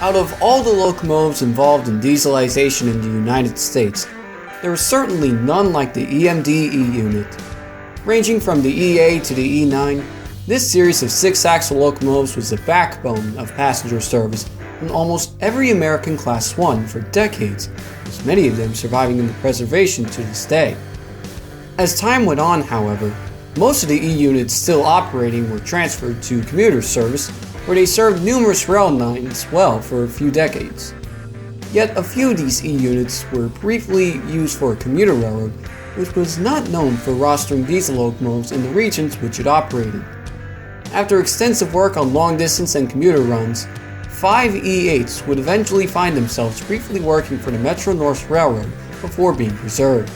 Out of all the locomotives involved in dieselization in the United States, there is certainly none like the EMD E unit. Ranging from the E8 to the E9, this series of 6-axle locomotives was the backbone of passenger service in almost every American Class 1 for decades, with many of them surviving in the preservation to this day. As time went on, however, most of the E units still operating were transferred to commuter service, where they served numerous rail lines well for a few decades. Yet a few of these E units were briefly used for a commuter railroad, which was not known for rostering diesel locomotives in the regions which it operated. After extensive work on long-distance and commuter runs, 5 E8s would eventually find themselves briefly working for the Metro-North Railroad before being preserved.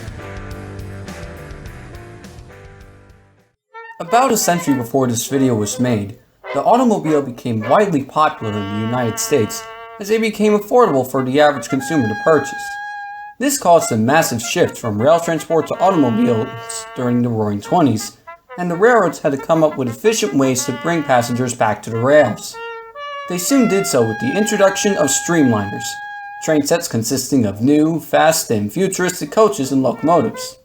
About a century before this video was made, the automobile became widely popular in the United States as they became affordable for the average consumer to purchase. This caused a massive shift from rail transport to automobiles during the Roaring '20s, and the railroads had to come up with efficient ways to bring passengers back to the rails. They soon did so with the introduction of streamliners, train sets consisting of new, fast, and futuristic coaches and locomotives.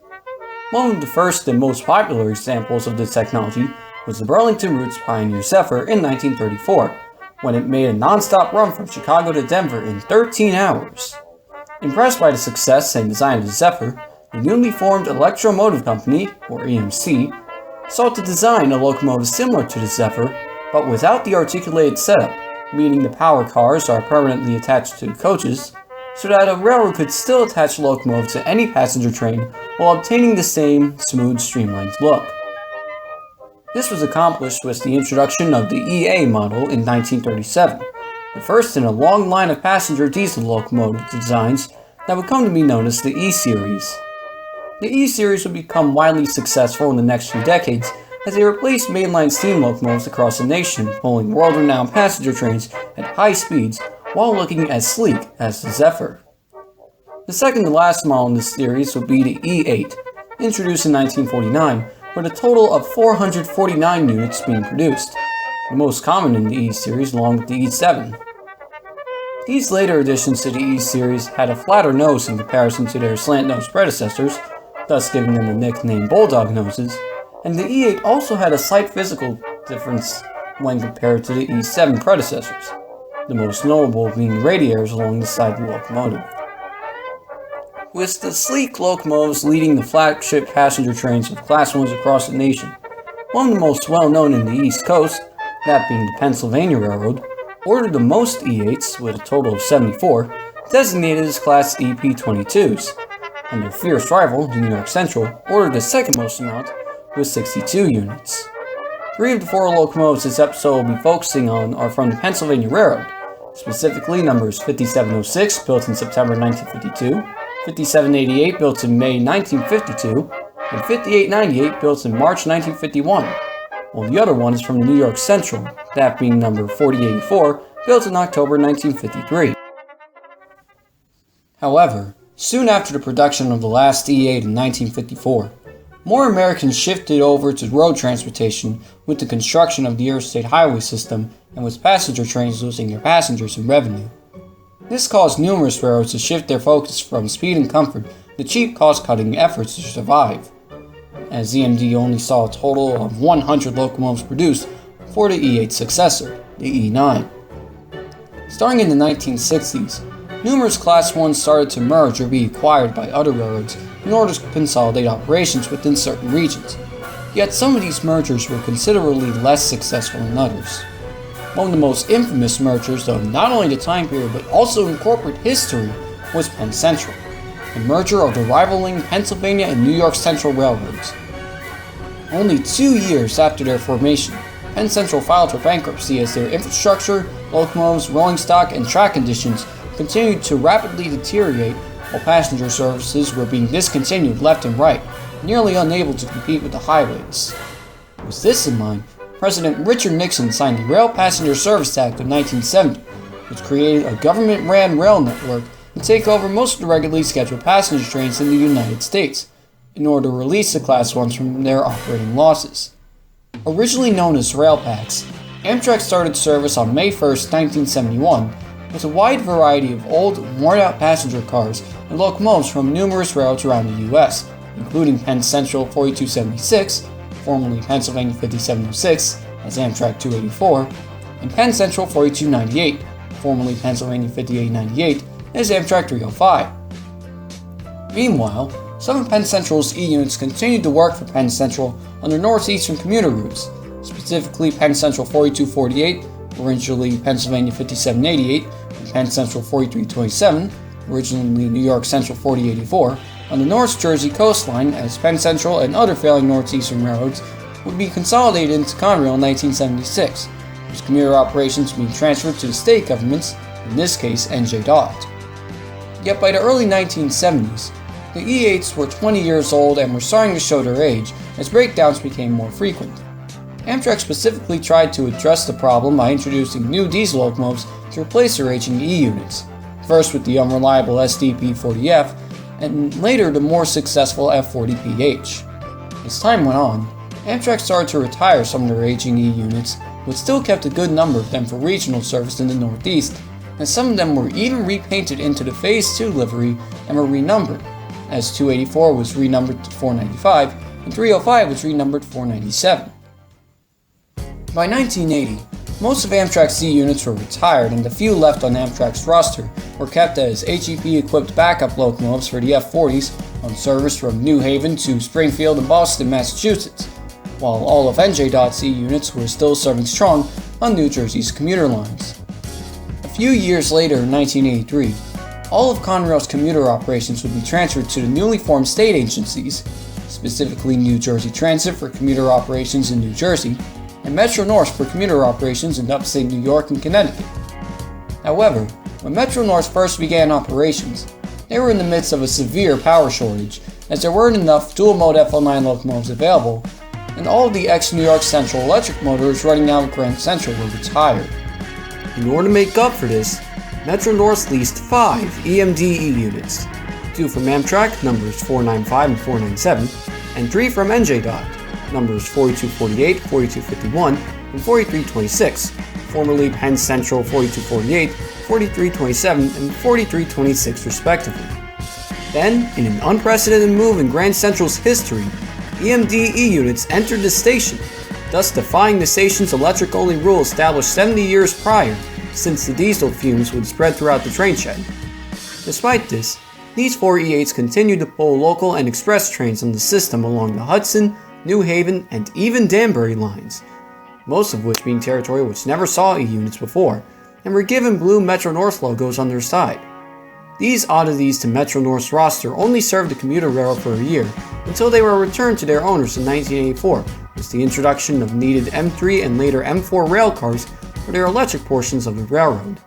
One of the first and most popular examples of this technology was the Burlington Routes Pioneer Zephyr in 1934, when it made a non-stop run from Chicago to Denver in 13 hours. Impressed by the success and design of the Zephyr, the newly formed Electromotive Company, or EMC, sought to design a locomotive similar to the Zephyr, but without the articulated setup, meaning the power cars are permanently attached to the coaches, so that a railroad could still attach the locomotive to any passenger train while obtaining the same smooth, streamlined look. This was accomplished with the introduction of the EA model in 1937, the first in a long line of passenger diesel locomotive designs that would come to be known as the E-Series. The E-Series would become widely successful in the next few decades as they replaced mainline steam locomotives across the nation, pulling world-renowned passenger trains at high speeds while looking as sleek as the Zephyr. The second to last model in this series would be the E8, introduced in 1949, with a total of 449 units being produced, the most common in the E-Series along with the E7. These later additions to the E-Series had a flatter nose in comparison to their slant-nosed predecessors, thus giving them the nickname Bulldog noses, and the E8 also had a slight physical difference when compared to the E7 predecessors, the most notable being the radiators along the side of the locomotive. With the sleek locomotives leading the flagship passenger trains of Class 1s across the nation, one of the most well-known in the East Coast, that being the Pennsylvania Railroad, ordered the most E8s, with a total of 74, designated as Class EP22s, and their fierce rival, the New York Central, ordered the second most amount, with 62 units. 3 of the 4 locomotives this episode will be focusing on are from the Pennsylvania Railroad, specifically numbers 5706, built in September 1952, 5788, built in May 1952, and 5898, built in March 1951, while the other one is from the New York Central, that being number 4084, built in October 1953. However, soon after the production of the last E8 in 1954, more Americans shifted over to road transportation with the construction of the interstate highway system and with passenger trains losing their passengers and revenue. This caused numerous railroads to shift their focus from speed and comfort to cheap cost-cutting efforts to survive, as EMD only saw a total of 100 locomotives produced for the E8 successor, the E9. Starting in the 1960s, numerous Class 1s started to merge or be acquired by other railroads in order to consolidate operations within certain regions, yet some of these mergers were considerably less successful than others. One of the most infamous mergers of not only the time period but also in corporate history was Penn Central, the merger of the rivaling Pennsylvania and New York Central railroads. Only 2 years after their formation, Penn Central filed for bankruptcy as their infrastructure, locomotives, rolling stock, and track conditions continued to rapidly deteriorate while passenger services were being discontinued left and right, nearly unable to compete with the highways. With this in mind, President Richard Nixon signed the Rail Passenger Service Act of 1970, which created a government-ran rail network to take over most of the regularly scheduled passenger trains in the United States, in order to release the Class 1s from their operating losses. Originally known as Rail Packs, Amtrak started service on May 1, 1971, with a wide variety of old, worn-out passenger cars and locomotives from numerous railroads around the U.S., including Penn Central 4276, formerly Pennsylvania 5706, as Amtrak 284, and Penn Central 4298, formerly Pennsylvania 5898, as Amtrak 305. Meanwhile, some of Penn Central's E units continued to work for Penn Central on their northeastern commuter routes, specifically Penn Central 4248, originally Pennsylvania 5788, and Penn Central 4327, originally New York Central 4084, on the North Jersey coastline, as Penn Central and other failing northeastern railroads would be consolidated into Conrail in 1976, with commuter operations being transferred to the state governments, in this case NJ. Yet by the early 1970s, the E8s were 20 years old and were starting to show their age as breakdowns became more frequent. Amtrak specifically tried to address the problem by introducing new diesel locomotives to replace their aging E units, first with the unreliable SDP-40F, and later the more successful F40PH. As time went on, Amtrak started to retire some of their aging E units, but still kept a good number of them for regional service in the Northeast, and some of them were even repainted into the Phase 2 livery and were renumbered, as 284 was renumbered to 495 and 305 was renumbered 497. By 1980, most of Amtrak's E units were retired, and the few left on Amtrak's roster were kept as HEP-equipped backup locomotives for the F40s on service from New Haven to Springfield and Boston, Massachusetts, while all of NJ's E units were still serving strong on New Jersey's commuter lines. A few years later, in 1983, all of Conrail's commuter operations would be transferred to the newly formed state agencies, specifically New Jersey Transit for commuter operations in New Jersey, and Metro-North for commuter operations in upstate New York and Connecticut. However, when Metro-North first began operations, they were in the midst of a severe power shortage, as there weren't enough dual-mode FL9 locomotives available, and all of the ex-New York Central electric motors running out of Grand Central were retired. In order to make up for this, Metro-North leased 5 EMD E units, 2 from Amtrak, numbers 495 and 497, and 3 from NJ, numbers 4248, 4251, and 4326, formerly Penn Central 4248, 4327, and 4326 respectively. Then, in an unprecedented move in Grand Central's history, EMD E units entered the station, thus defying the station's electric-only rule established 70 years prior, since the diesel fumes would spread throughout the train shed. Despite this, these 4 E8s continued to pull local and express trains on the system along the Hudson, New Haven, and even Danbury lines, most of which being territory which never saw E units before, and were given blue Metro-North logos on their side. These oddities to Metro-North's roster only served the commuter railroad for a year, until they were returned to their owners in 1984, with the introduction of needed M3 and later M4 rail cars for their electric portions of the railroad.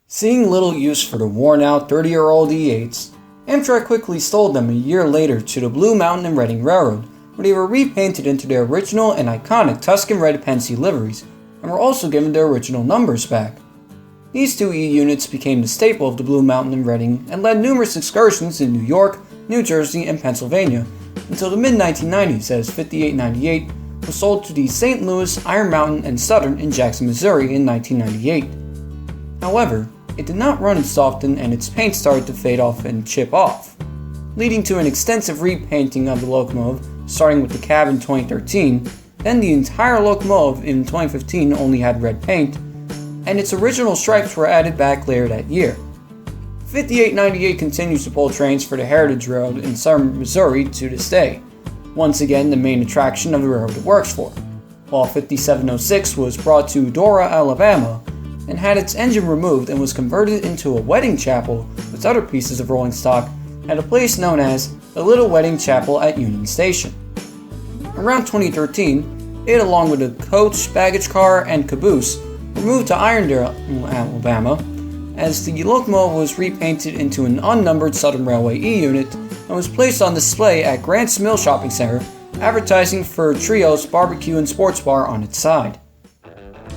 Seeing little use for the worn-out 30-year-old E8s, Amtrak quickly sold them a year later to the Blue Mountain and Reading Railroad, where they were repainted into their original and iconic Tuscan red Pensy liveries, and were also given their original numbers back. These 2 E units became the staple of the Blue Mountain and Reading and led numerous excursions in New York, New Jersey, and Pennsylvania, until the mid-1990s, as 5898 was sold to the St. Louis, Iron Mountain, and Southern in Jackson, Missouri in 1998. However, it did not run as often and its paint started to fade off and chip off, leading to an extensive repainting of the locomotive, starting with the cab in 2013, then the entire locomotive in 2015 only had red paint, and its original stripes were added back later that year. 5898 continues to pull trains for the Heritage Road in southern Missouri to this day, once again the main attraction of the railroad it works for, while 5706 was brought to Dora, Alabama, and had its engine removed and was converted into a wedding chapel with other pieces of rolling stock at a place known as the Little Wedding Chapel at Union Station. Around 2013, it, along with a coach, baggage car, and caboose, were moved to Irondale, Alabama, as the locomotive was repainted into an unnumbered Southern Railway E unit and was placed on display at Grant's Mill Shopping Center, advertising for Trio's Barbecue and Sports Bar on its side.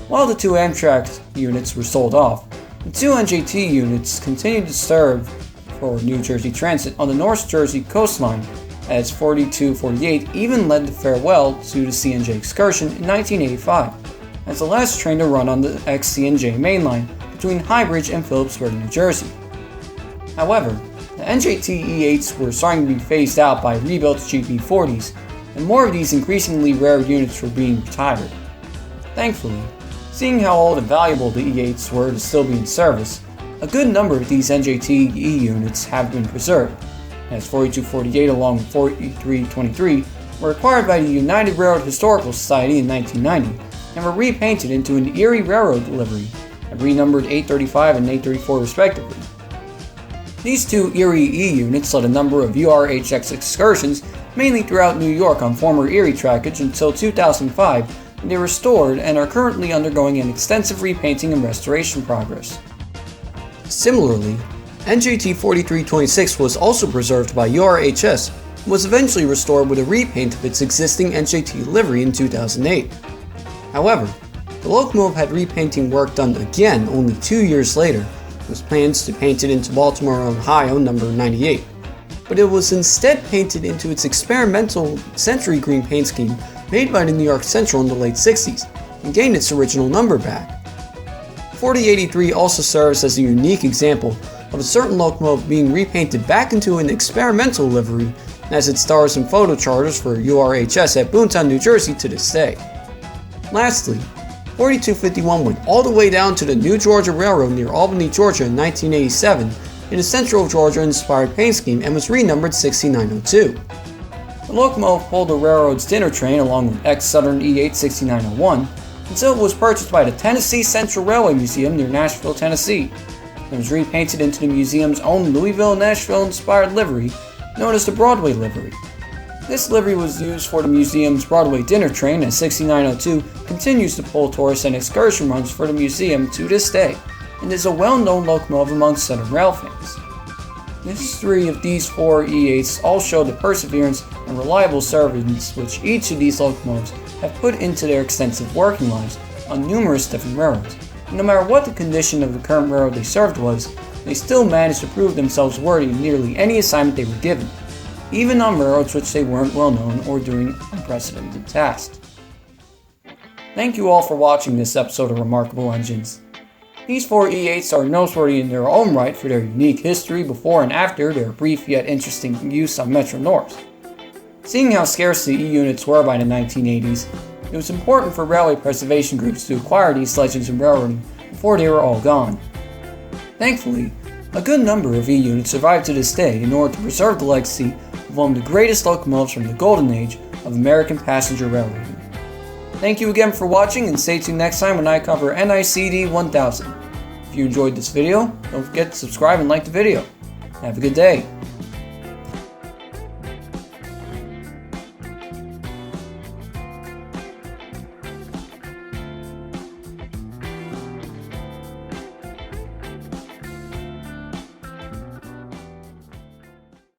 While the 2 Amtrak units were sold off, the 2 NJT units continued to serve for New Jersey Transit on the North Jersey coastline, as 4248 even led the farewell to the CNJ excursion in 1985, as the last train to run on the ex-CNJ mainline between Highbridge and Phillipsburg, New Jersey. However, the NJT E8s were starting to be phased out by rebuilt GP40s, and more of these increasingly rare units were being retired. Thankfully, seeing how old and valuable the E8s were to still be in service, a good number of these NJT E units have been preserved, as 4248 along with 4323 were acquired by the United Railroad Historical Society in 1990 and were repainted into an Erie Railroad livery and renumbered 835 and 834 respectively. These two Erie E units led a number of URHX excursions mainly throughout New York on former Erie trackage until 2005, when they were restored and are currently undergoing an extensive repainting and restoration progress. Similarly, NJT 4326 was also preserved by URHS and was eventually restored with a repaint of its existing NJT livery in 2008. However, the locomotive had repainting work done again only 2 years later, with plans to paint it into Baltimore, Ohio number 98, but it was instead painted into its experimental century green paint scheme made by the New York Central in the late 60s and gained its original number back. 4083 also serves as a unique example of a certain locomotive being repainted back into an experimental livery, as it stars in photo charters for URHS at Boontown, New Jersey to this day. Lastly, 4251 went all the way down to the New Georgia Railroad near Albany, Georgia in 1987 in a Central Georgia inspired paint scheme and was renumbered 6902. The locomotive pulled the railroad's dinner train along with ex-Southern E8 6901 until it was purchased by the Tennessee Central Railway Museum near Nashville, Tennessee. It was repainted into the museum's own Louisville-Nashville-inspired livery, known as the Broadway livery. This livery was used for the museum's Broadway dinner train, as 6902 continues to pull tourists and excursion runs for the museum to this day, and is a well-known locomotive among Southern Rail fans. The history of these four E8s all show the perseverance and reliable service which each of these locomotives have put into their extensive working lives on numerous different railroads. And no matter what the condition of the current railroad they served was, they still managed to prove themselves worthy of nearly any assignment they were given, even on railroads which they weren't well known or doing unprecedented tasks. Thank you all for watching this episode of Remarkable Engines. These four E8s are noteworthy in their own right for their unique history before and after their brief yet interesting use on Metro North. Seeing how scarce the E units were by the 1980s, it was important for railway preservation groups to acquire these legends in railroading before they were all gone. Thankfully, a good number of E units survive to this day in order to preserve the legacy of one of the greatest locomotives from the golden age of American passenger railroading. Thank you again for watching, and stay tuned next time when I cover NICD 1000. If you enjoyed this video, don't forget to subscribe and like the video. Have a good day.